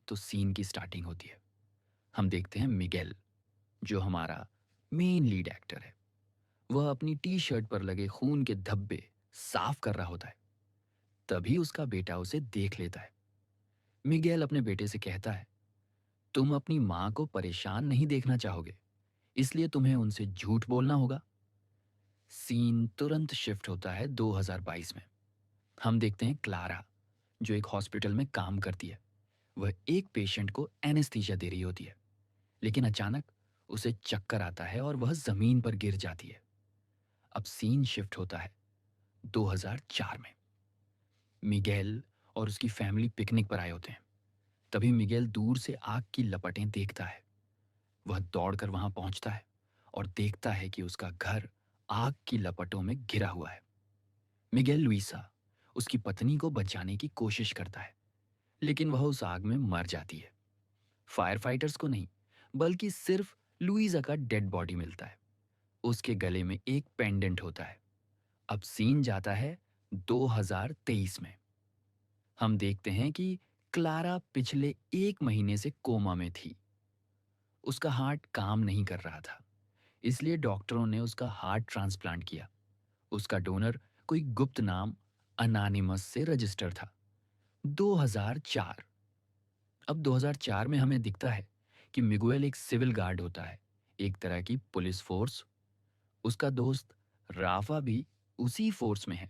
तो सीन की स्टार्टिंग होती है। हम देखते हैं मिगेल, जो हमारा मेन लीड एक्टर है। वह अपनी टी शर्ट पर लगे खून के धब्बे साफ कर रहा होता है। तभी उसका बेटा उसे देख लेता है। मिगेल अपने बेटे से कहता है, तुम अपनी माँ को परेशान नहीं देखना चाहोगे, इसलिए तुम्हें उनसे झूठ बोलना होगा। सीन तुरंत शिफ्ट होता है 2022 में। हम देखते हैं क्लारा, जो एक हॉस्पिटल में काम करती है। वह एक पेशेंट को एनेस्थीसिया दे रही होती है, लेकिन अचानक उसे चक्कर आता है और वह जमीन पर गिर जाती है। अब सीन शिफ्ट होता है 2004 में। मिगेल और उसकी फैमिली पिकनिक पर आए होते हैं। तभी मिगेल दूर से आग की लपटें देखता है। वह दौड़कर वहां पहुंचता है और देखता है कि उसका घर आग की लपटों में घिरा हुआ है। मिगेल लुइसा, उसकी पत्नी को बचाने की कोशिश करता है, लेकिन वह उस आग में मर जाती है। फायर फाइटर्स को नहीं, बल्कि सिर्फ लुइजा का डेड बॉडी मिलता है। उसके गले में एक पेंडेंट होता है। अब सीन जाता है 2023 में। हम देखते हैं कि क्लारा पिछले 1 महीने से कोमा में थी। उसका हार्ट काम नहीं कर रहा था, इसलिए डॉक्टरों ने उसका हार्ट ट्रांसप्लांट किया। उसका डोनर कोई गुप्त नाम अनानिमस से रजिस्टर था। 2004। अब 2004 में हमें दिखता है कि मिगुएल एक सिविल गार्ड होता है, एक तरह की पुलिस फोर्स। उसका दोस्त राफा भी उसी फोर्स में है।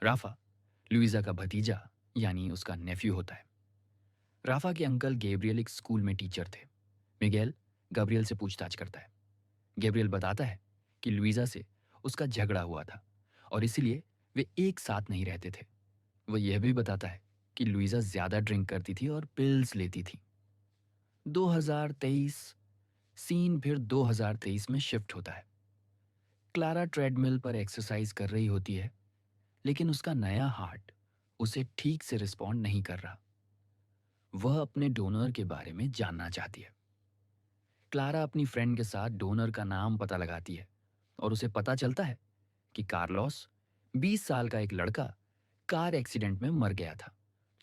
राफा लुइजा का भतीजा, यानी उसका नेफ्यू होता है। राफा के अंकल गैब्रियल एक स्कूल में टीचर थे। मिगेल गैब्रियल से पूछताछ करता है। गैब्रियल बताता है कि लुइजा से उसका झगड़ा हुआ था और इसलिए वे एक साथ नहीं रहते थे। वह यह भी बताता है कि लुइजा ज्यादा ड्रिंक करती थी और पिल्स लेती थी। 2023। सीन फिर 2023 में शिफ्ट होता है। क्लारा ट्रेडमिल पर एक्सरसाइज कर रही होती है, लेकिन उसका नया हार्ट उसे ठीक से रिस्पॉन्ड नहीं कर रहा। वह अपने डोनर के बारे में जानना चाहती है। क्लारा अपनी फ्रेंड के साथ डोनर का नाम पता लगाती है और उसे पता चलता है कि कार्लोस, 20 साल का एक लड़का, कार एक्सीडेंट में मर गया था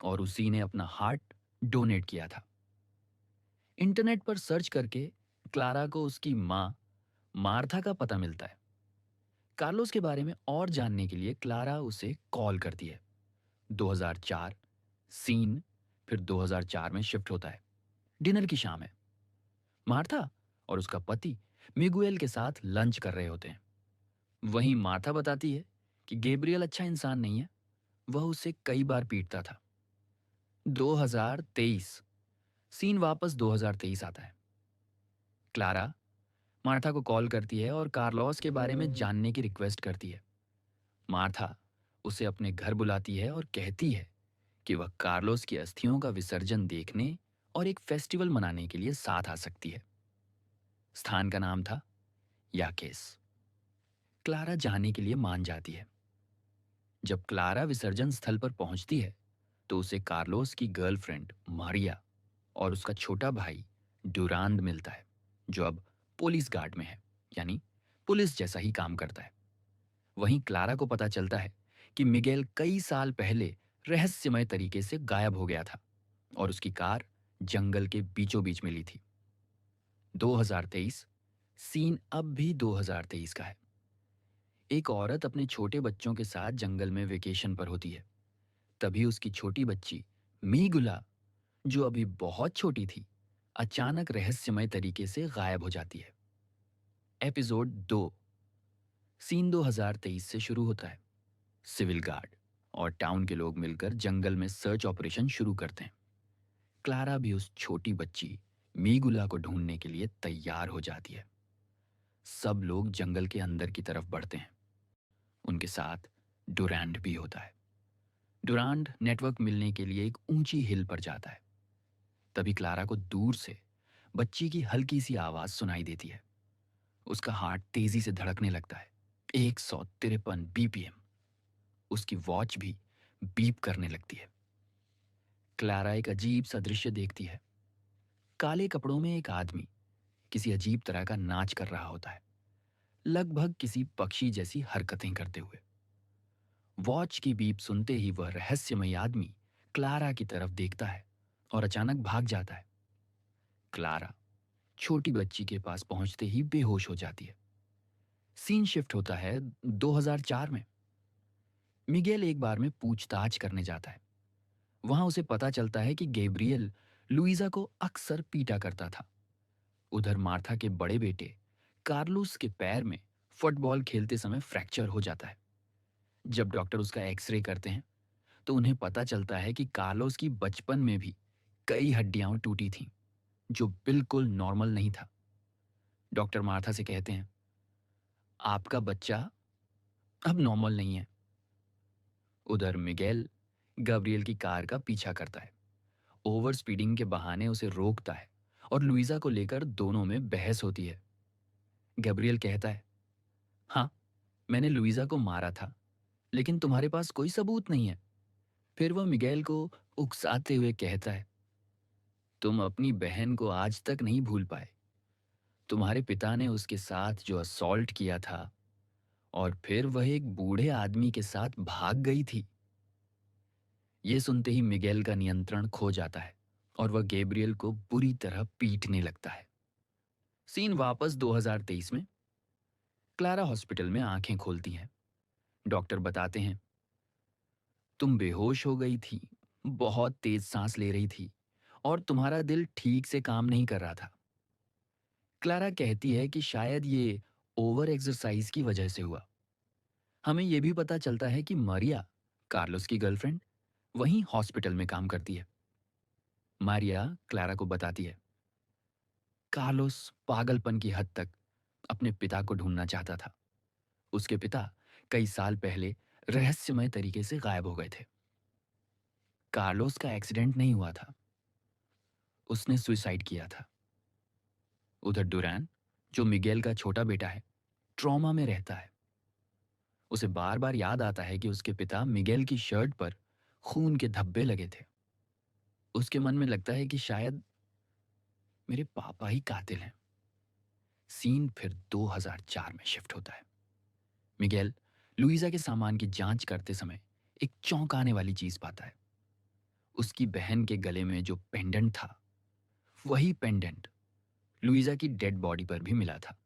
और उसी ने अपना हार्ट डोनेट किया था। इंटरनेट पर सर्च करके क्लारा को उसकी माँ मार्था का पता मिलता है। कार्लोस के बारे में और जानने के लिए क्लारा उसे कॉल करती है। 2004। सीन फिर 2004 में शिफ्ट होता है। डिनर की शाम है। मार्था और उसका पति मिगुएल के साथ लंच कर रहे होते हैं। वहीं मार्था बताती है कि गैब्रियल अच्छा इंसान नहीं है, वह उसे कई बार पीटता था। 2023। सीन वापस 2023 आता है। क्लारा मार्था को कॉल करती है और कार्लोस के बारे में जानने की रिक्वेस्ट करती है। मार्था उसे अपने घर बुलाती है और कहती है कि वह कार्लोस की अस्थियों का विसर्जन देखने और एक फेस्टिवल मनाने के लिए साथ आ सकती है। स्थान का नाम था याकेस। क्लारा जाने के लिए मान जाती है। जब क्लारा विसर्जन स्थल पर पहुंचती है तो उसे कार्लोस की गर्लफ्रेंड मारिया और उसका छोटा भाई डुरांड मिलता है, जो अब पुलिस गार्ड में है, यानी पुलिस जैसा ही काम करता है। वहीं क्लारा को पता चलता है कि मिगेल कई साल पहले रहस्यमय तरीके से गायब हो गया था और उसकी कार जंगल के बीचों बीच मिली थी। 2023। सीन अब भी 2023 का है। एक औरत अपने छोटे बच्चों के साथ जंगल में वेकेशन पर होती है। तभी उसकी छोटी बच्ची मीगुला, जो अभी बहुत छोटी थी, अचानक रहस्यमय तरीके से गायब हो जाती है। एपिसोड 2। सीन 2023 से शुरू होता है। सिविल गार्ड और टाउन के लोग मिलकर जंगल में सर्च ऑपरेशन शुरू करते हैं। क्लारा भी उस छोटी बच्ची मीगुला को ढूंढने के लिए तैयार हो जाती है। सब लोग जंगल के अंदर की तरफ बढ़ते हैं। उनके साथ डुरांड भी होता है। डुरांड नेटवर्क मिलने के लिए एक ऊंची हिल पर जाता है। तभी क्लारा को दूर से बच्ची की हल्की सी आवाज सुनाई देती है। उसका हार्ट तेजी से धड़कने लगता है। 153 बीपीएम। उसकी वॉच भी बीप करने लगती है। क्लारा एक अजीब सा दृश्य देखती है। काले कपड़ों में एक आदमी किसी अजीब तरह का नाच कर रहा होता है, लगभग किसी पक्षी जैसी हरकतें करते हुए। वॉच की बीप सुनते ही वह रहस्यमय आदमी क्लारा की तरफ देखता है और अचानक भाग जाता है। क्लारा छोटी बच्ची के पास पहुंचते ही बेहोश हो जाती है। सीन शिफ्ट होता है 2004 में। मिगेल एक बार में पूछताछ करने जाता है। वहां उसे पता चलता है कि गैब्रियल लुइजा को अक्सर पीटा करता था। उधर मार्था के बड़े बेटे कार्लोस के पैर में फुटबॉल खेलते समय फ्रैक्चर हो जाता है। जब डॉक्टर उसका एक्सरे करते हैं तो उन्हें पता चलता है कि कार्लोस की बचपन में भी कई हड्डियां टूटी थीं, जो बिल्कुल नॉर्मल नहीं था। डॉक्टर मार्था से कहते हैं, आपका बच्चा अब नॉर्मल नहीं है। उधर मिगेल गब्रियल की कार का पीछा करता है, ओवर स्पीडिंग के बहाने उसे रोकता है और लुइजा को लेकर दोनों में बहस होती है। गब्रियल कहता है, हाँ, मैंने लुइजा को मारा था, लेकिन तुम्हारे पास कोई सबूत नहीं है। फिर वह मिगेल को उकसाते हुए कहता है, तुम अपनी बहन को आज तक नहीं भूल पाए। तुम्हारे पिता ने उसके साथ जो असॉल्ट किया था और फिर वह एक बूढ़े आदमी के साथ भाग गई थी। ये सुनते ही मिगेल का नियंत्रण खो जाता है और वह गैब्रियल को बुरी तरह पीटने लगता है। सीन वापस 2023 में। क्लारा हॉस्पिटल में आंखें खोलती हैं। डॉक्टर बताते हैं, तुम बेहोश हो गई थी, बहुत तेज सांस ले रही थी और तुम्हारा दिल ठीक से काम नहीं कर रहा था। क्लारा कहती है कि शायद ये ओवर एक्सरसाइज की वजह से हुआ। हमें यह भी पता चलता है कि मारिया, कार्लोस की गर्लफ्रेंड, वहीं हॉस्पिटल में काम करती है। मारिया क्लारा को बताती है, कार्लोस पागलपन की हद तक अपने पिता को ढूंढना चाहता था। उसके पिता कई साल पहले रहस्यमय तरीके से गायब हो गए थे। कार्लोस का एक्सीडेंट नहीं हुआ था, उसने सुसाइड किया था। उधर डुरैन, जो मिगेल का छोटा बेटा है, ट्रॉमा में रहता है। उसे बार बार याद आता है कि उसके पिता मिगेल की शर्ट पर खून के धब्बे लगे थे। उसके मन में लगता है कि शायद मेरे पापा ही कातिल हैं। सीन फिर 2004 में शिफ्ट होता है। मिगेल लुइजा के सामान की जांच करते समय एक चौंकाने वाली चीज पाता है। उसकी बहन के गले में जो पेंडेंट था, वही पेंडेंट लुइजा की डेड बॉडी पर भी मिला था।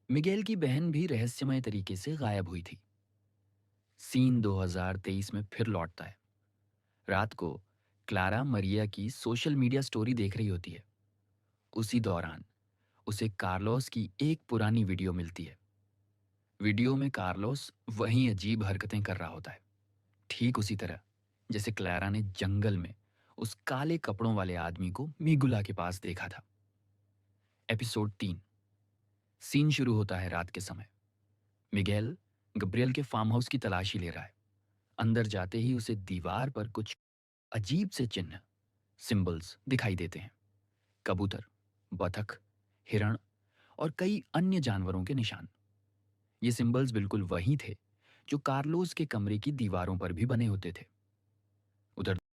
मिगेल की बहन भी रहस्यमय तरीके से गायब हुई थी। सीन 2023 में फिर लौटता है। रात को क्लारा मरिया की सोशल मीडिया स्टोरी देख रही होती है। उसी दौरान उसे कार्लोस की एक पुरानी वीडियो मिलती है। वीडियो में कार्लोस वही अजीब हरकतें कर रहा होता है, ठीक उसी तरह जैसे क्लारा ने जंगल में उस काले कपड़ों वाले आदमी को मीगुला के पास देखा था। एपिसोड 3। सीन शुरू होता है रात के समय। मिगेल गब्रियल के फार्म हाउस की तलाशी ले रहा है। अंदर जाते ही उसे दीवार पर कुछ अजीब से चिन्ह, सिंबल्स दिखाई देते हैं। कबूतर, बतख, हिरण और कई अन्य जानवरों के निशान। ये सिंबल्स बिल्कुल वही थे जो कार्लोस के कमरे की दीवारों पर भी बने होते थे।